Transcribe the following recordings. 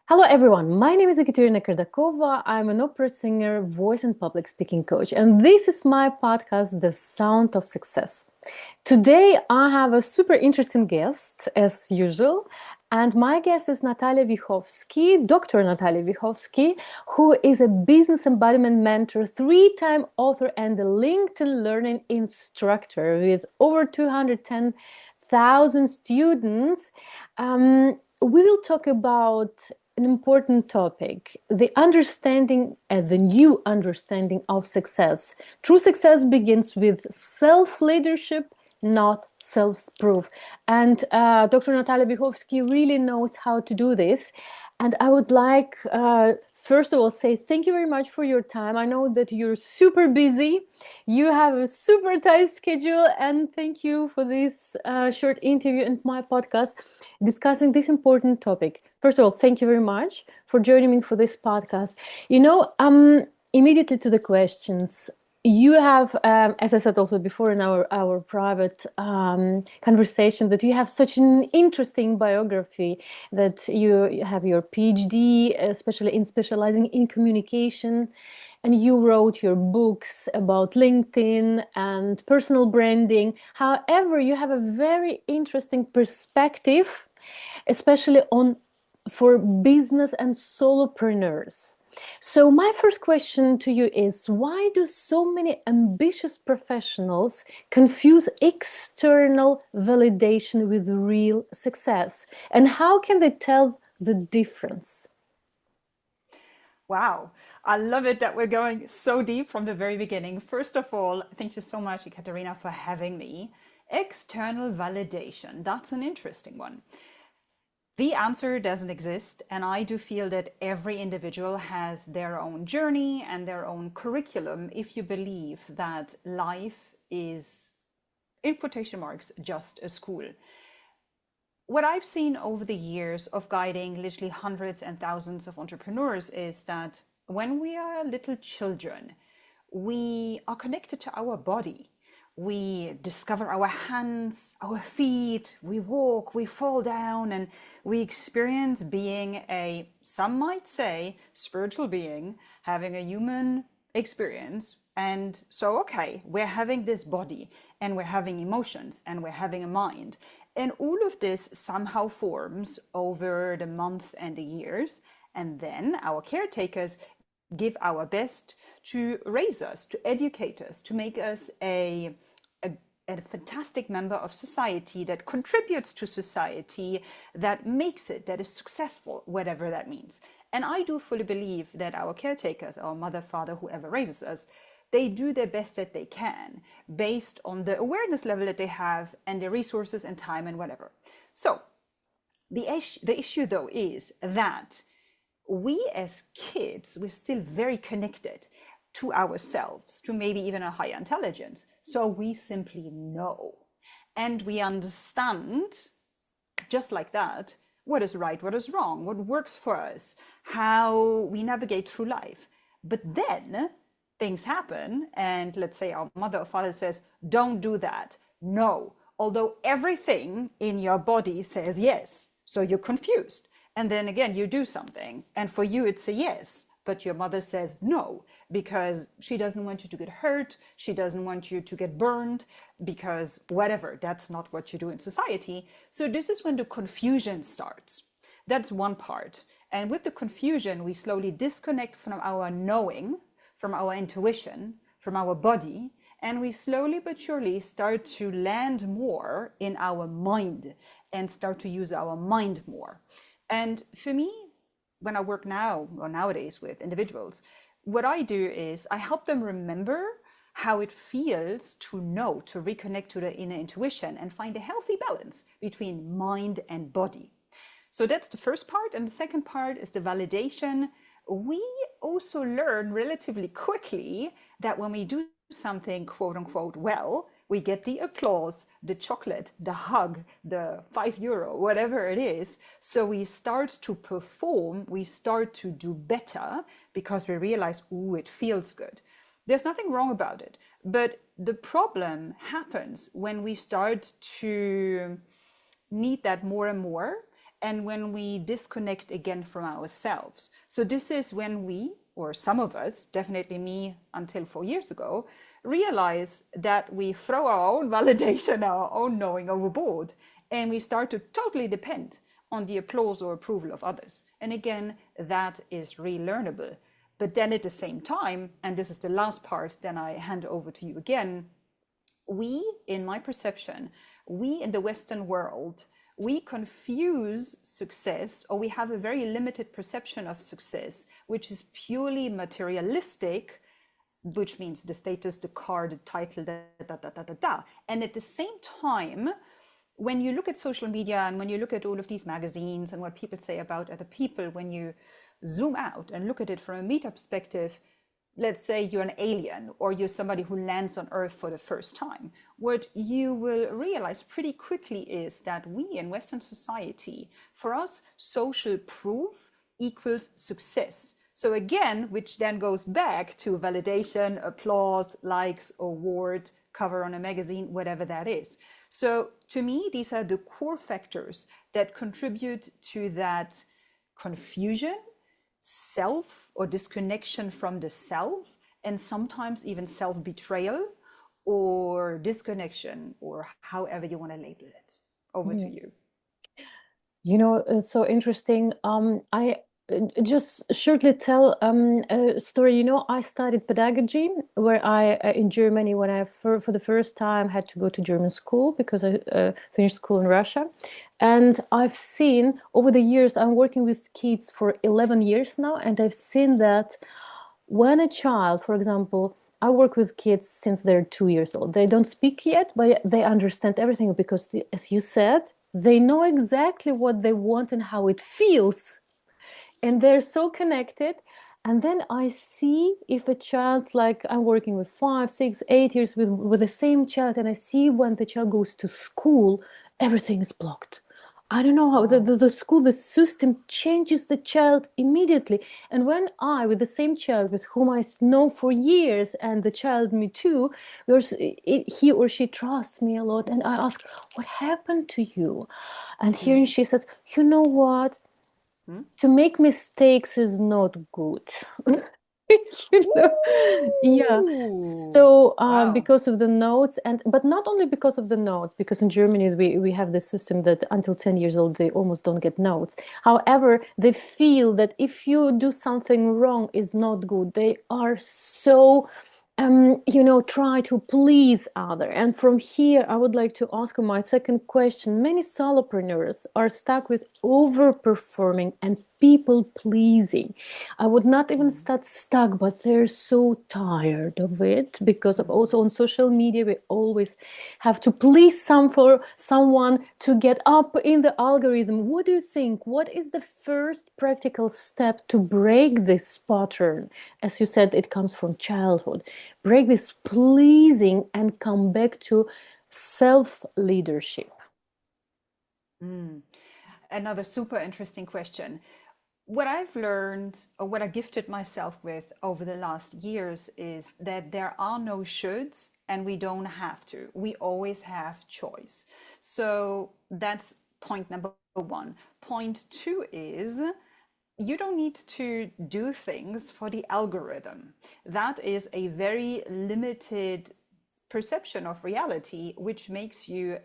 Hello, everyone. My name is Ekaterina Kardakova. I'm an opera singer, voice and public speaking coach, and this is my podcast, The Sound of Success. Today, I have a super interesting guest, as usual, and my guest is Natalia Vichovsky, Dr. Natalia Vichovsky, who is a business embodiment mentor, three-time author, and a LinkedIn learning instructor with over 210,000 students. We will talk about an important topic, the understanding, the new understanding of success. True success begins with self-leadership, not self-proof. And Dr. Natalia Bichovsky really knows how to do this. And I would like, first of all, say thank you very much for your time. I know that you're super busy. You have a super tight schedule. And thank you for this short interview in my podcast discussing this important topic. First of all, thank you very much for joining me for this podcast. Immediately to the questions. You have, as I said also before in our private conversation, that you have such an interesting biography, that you have your PhD, especially in specializing in communication, and you wrote your books about LinkedIn and personal branding. However, you have a very interesting perspective, especially for business and solopreneurs. So my first question to you is, why do so many ambitious professionals confuse external validation with real success? And how can they tell the difference? Wow, I love it that we're going so deep from the very beginning. First of all, thank you so much, Ekaterina, for having me. External validation, that's an interesting one. The answer doesn't exist, and I do feel that every individual has their own journey and their own curriculum if you believe that life is, in quotation marks, just a school. What I've seen over the years of guiding literally hundreds and thousands of entrepreneurs is that when we are little children, we are connected to our body. We discover our hands, our feet, we walk, we fall down, and we experience being some might say, spiritual being, having a human experience. And so, okay, we're having this body, and we're having emotions, and we're having a mind. And all of this somehow forms over the month and the years. And then our caretakers give our best to raise us, to educate us, to make us a fantastic member of society that contributes to society, that makes it, that is successful, whatever that means. And I do fully believe that our caretakers, our mother, father, whoever raises us, they do their best that they can based on the awareness level that they have and their resources and time and whatever. So the issue though is that we as kids, we're still very connected to ourselves, to maybe even a higher intelligence. So we simply know. And we understand, just like that, what is right, what is wrong, what works for us, how we navigate through life. But then things happen, and let's say our mother or father says, don't do that. No. Although everything in your body says yes. So you're confused. And then again, you do something, and for you it's a yes. But your mother says no, because she doesn't want you to get hurt, she doesn't want you to get burned, because whatever, that's not what you do in society. So this is when the confusion starts. That's one part. And with the confusion, we slowly disconnect from our knowing, from our intuition, from our body, and we slowly but surely start to land more in our mind and start to use our mind more. And for me, when I work now or nowadays with individuals, what I do is I help them remember how it feels to know, to reconnect to the inner intuition and find a healthy balance between mind and body. So that's the first part. And the second part is the validation. We also learn relatively quickly that when we do something quote unquote well, we get the applause, the chocolate, the hug, the €5, whatever it is. So we start to perform, we start to do better because we realize, ooh, it feels good. There's nothing wrong about it. But the problem happens when we start to need that more and more. and when we disconnect again from ourselves. So this is when we, or some of us, definitely me until 4 years ago, realize that we throw our own validation, our own knowing overboard, and we start to totally depend on the applause or approval of others. And again, that is relearnable. But then at the same time, and this is the last part, then I hand over to you again, we, in my perception, we in the Western world, we confuse success, or we have a very limited perception of success, which is purely materialistic, which means the status, the car, the title, da, da, da, da, da, da. And at the same time, when you look at social media and when you look at all of these magazines and what people say about other people, when you zoom out and look at it from a meta perspective, let's say you're an alien or you're somebody who lands on Earth for the first time, what you will realize pretty quickly is that we in Western society, for us, social proof equals success. So again, which then goes back to validation, applause, likes, award, cover on a magazine, whatever that is. So to me, these are the core factors that contribute to that confusion, self or disconnection from the self, and sometimes even self-betrayal or disconnection, or however you want to label it. Over to you. You know, it's so interesting. I just shortly tell a story. You know, I studied pedagogy where I in Germany when I for the first time had to go to German school because I finished school in Russia. And I've seen over the years, I'm working with kids for 11 years now, and I've seen that when a child, for example, I work with kids since they're 2 years old. They don't speak yet, but they understand everything because, as you said, they know exactly what they want and how it feels. And they're so connected. And then I see if a child, like I'm working with 5, 6, 8 years with the same child, and I see when the child goes to school, everything is blocked. I don't know how the school, the system changes the child immediately. And when I, with the same child with whom I know for years, and the child, me too, he or she trusts me a lot. And I ask, what happened to you? And hearing she says, you know what? To make mistakes is not good. you know yeah, Ooh, so wow. because of the notes, and but not only because of the notes, because in Germany we have this system that until 10 years old they almost don't get notes. However, they feel that if you do something wrong is not good. They are so try to please other. And from here, I would like to ask you my second question. Many solopreneurs are stuck with overperforming and people pleasing. I would not even start stuck, but they're so tired of it because of also on social media, we always have to please someone to get up in the algorithm. What do you think? What is the first practical step to break this pattern? As you said, it comes from childhood. Break this pleasing and come back to self leadership. Another super interesting question. What I've learned, or what I gifted myself with over the last years, is that there are no shoulds and we don't have to. We always have choice. So that's point number one. Point two is you don't need to do things for the algorithm. That is a very limited perception of reality, which makes you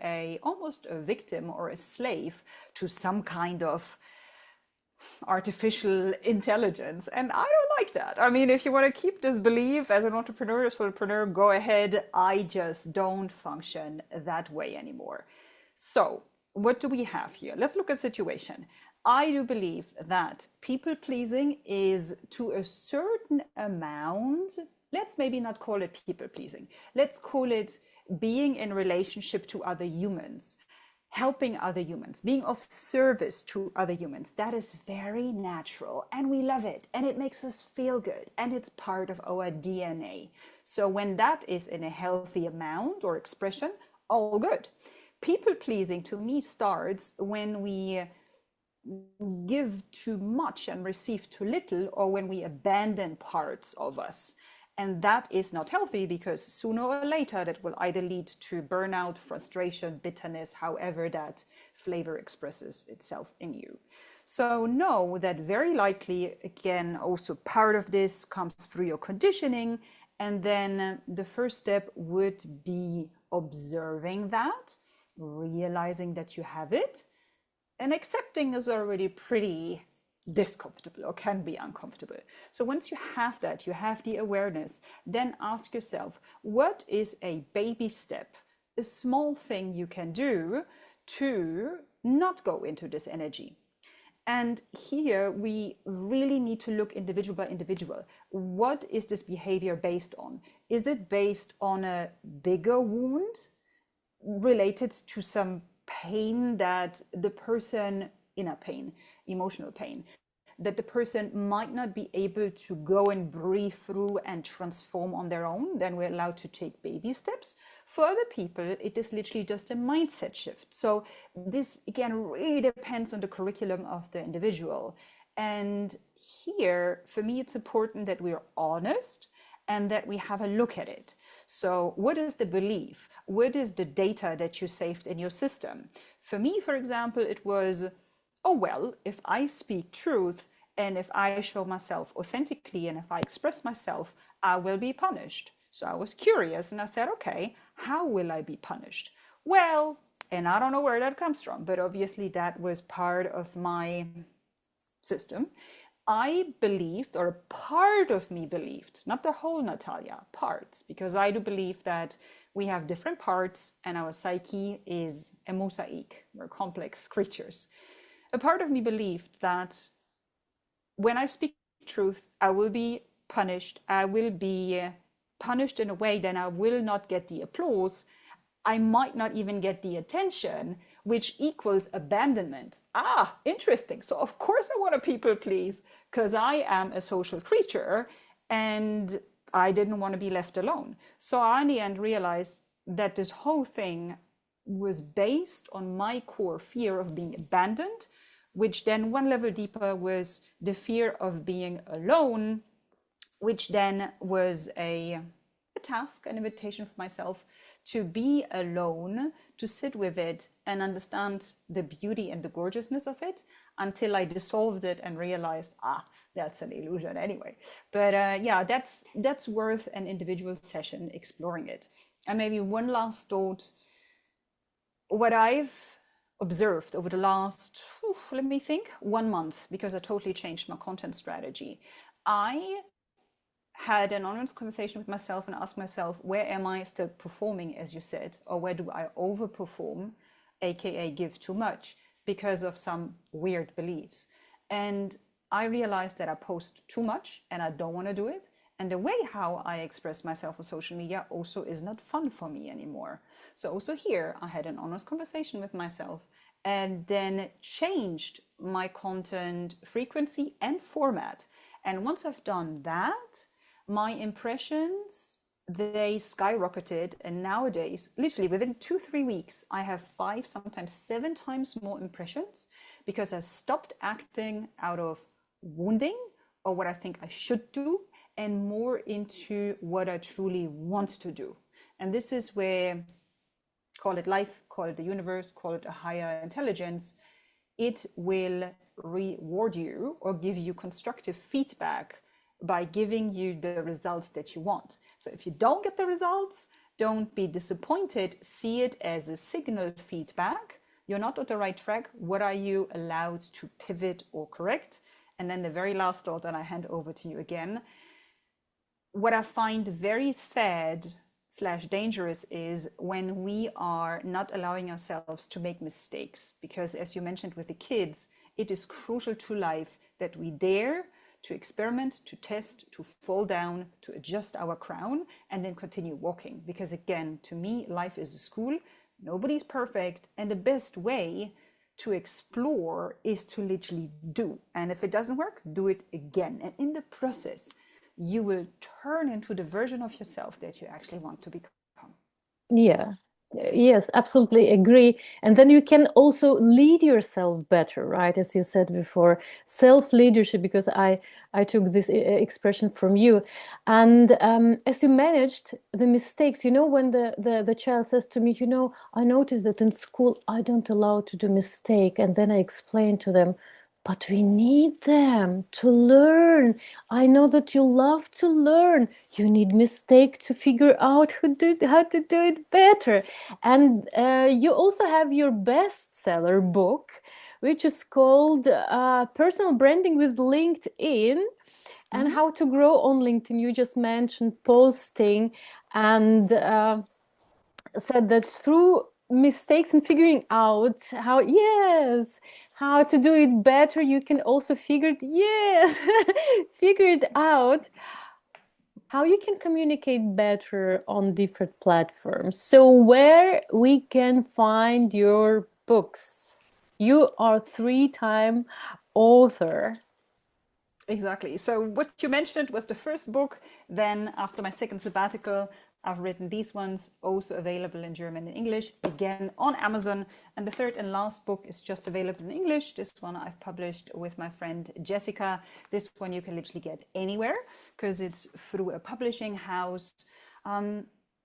almost a victim or a slave to some kind of artificial intelligence. And I don't like that. I mean, if you want to keep this belief as an entrepreneur, solopreneur, go ahead. I just don't function that way anymore. So what do we have here? Let's look at the situation. I do believe that people pleasing is to a certain amount, let's maybe not call it people pleasing. Let's call it being in relationship to other humans, helping other humans, being of service to other humans. That is very natural and we love it and it makes us feel good and it's part of our DNA. So when that is in a healthy amount or expression, all good. People pleasing to me starts when we give too much and receive too little, or when we abandon parts of us. And that is not healthy, because sooner or later that will either lead to burnout, frustration, bitterness, however that flavor expresses itself in you. So know that very likely, again, also part of this comes through your conditioning. And then the first step would be observing that, realizing that you have it, and accepting is already pretty discomfortable, or can be uncomfortable. So once you have that, you have the awareness, then ask yourself, what is a baby step, a small thing you can do to not go into this energy? And here we really need to look individual by individual. What is this behavior based on? Is it based on a bigger wound related to some pain that the person, inner pain, emotional pain, that the person might not be able to go and breathe through and transform on their own? Then we're allowed to take baby steps. For other people, it is literally just a mindset shift. So this, again, really depends on the curriculum of the individual. And here, for me, it's important that we're honest and that we have a look at it. So what is the belief? What is the data that you saved in your system? For me, for example, it was, oh, well, if I speak truth and if I show myself authentically and if I express myself, I will be punished. So I was curious and I said, okay, how will I be punished? Well, and I don't know where that comes from, but obviously that was part of my system. I believed, or a part of me believed, not the whole Natalia, parts, because I do believe that we have different parts and our psyche is a mosaic. We're complex creatures. A part of me believed that when I speak truth, I will be punished. I will be punished in a way that I will not get the applause. I might not even get the attention, which equals abandonment. Ah, interesting. So of course I want to people please, because I am a social creature and I didn't want to be left alone. So I in the end realized that this whole thing was based on my core fear of being abandoned, which then one level deeper was the fear of being alone, which then was a task, an invitation for myself to be alone, to sit with it and understand the beauty and the gorgeousness of it, until I dissolved it and realized, that's an illusion anyway. But yeah, that's worth an individual session exploring it. And maybe one last thought, what I've observed over the last, let me think, 1 month, because I totally changed my content strategy. I had an honest conversation with myself and asked myself, where am I still performing, as you said, or where do I overperform, aka give too much, because of some weird beliefs? And I realized that I post too much and I don't want to do it. And the way how I express myself on social media also is not fun for me anymore. So also here I had an honest conversation with myself and then changed my content frequency and format. And once I've done that, my impressions, they skyrocketed. And nowadays, literally within 2-3 weeks, I have 5, sometimes 7 times more impressions, because I stopped acting out of wounding or what I think I should do, and more into what I truly want to do. And this is where, call it life, call it the universe, call it a higher intelligence, it will reward you or give you constructive feedback by giving you the results that you want. So if you don't get the results, don't be disappointed. See it as a signal feedback. You're not on the right track. What are you allowed to pivot or correct? And then the very last thought, and I hand over to you again. What I find very sad / dangerous is when we are not allowing ourselves to make mistakes. Because as you mentioned with the kids, it is crucial to life that we dare to experiment, to test, to fall down, to adjust our crown, and then continue walking. Because again, to me, life is a school. Nobody's perfect. And the best way to explore is to literally do. And if it doesn't work, do it again. And in the process, you will turn into the version of yourself that you actually want to become. Yeah. Yes, absolutely agree. And then you can also lead yourself better, right? As you said before, self-leadership, because I took this expression from you. And as you managed the mistakes, when the child says to me, I noticed that in school I don't allow to do mistake. And then I explain to them, but we need them to learn. I know that you love to learn. You need mistake to figure out how to do it better. And you also have your bestseller book, which is called Personal Branding with LinkedIn and Mhm. How to Grow on LinkedIn. You just mentioned posting and said that through mistakes and figuring out how to do it better, you can also figure it out how you can communicate better on different platforms. So where we can find your books? You are three-time author. Exactly. So what you mentioned was the first book. Then after my second sabbatical, I've written these ones, also available in German and English, again on Amazon. And the third and last book is just available in English. This one I've published with my friend Jessica. This one you can literally get anywhere because it's through a publishing house.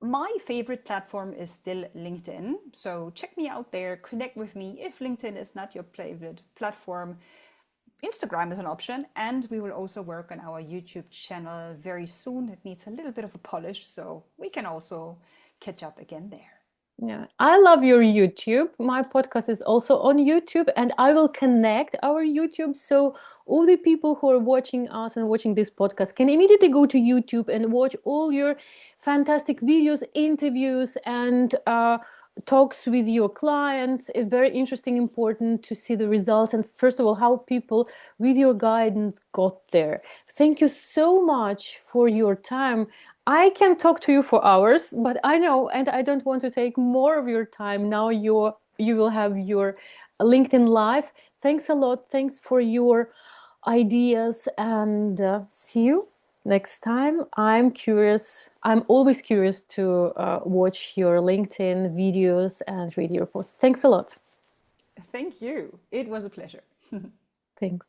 My favorite platform is still LinkedIn. So check me out there, connect with me. If LinkedIn is not your favorite platform, Instagram is an option, and we will also work on our YouTube channel very soon. It needs a little bit of a polish, so we can also catch up again there. Yeah, I love your YouTube. My podcast is also on YouTube, and I will connect our YouTube so all the people who are watching us and watching this podcast can immediately go to YouTube and watch all your fantastic videos, interviews, and talks with your clients. It's very interesting, important to see the results, and first of all, how people with your guidance got there. Thank you so much for your time. I can talk to you for hours, but I know, and I don't want to take more of your time. Now you will have your LinkedIn Live. Thanks a lot. Thanks for your ideas, and see you next time. I'm curious. I'm always curious to watch your LinkedIn videos and read your posts. Thanks a lot. Thank you. It was a pleasure. Thanks.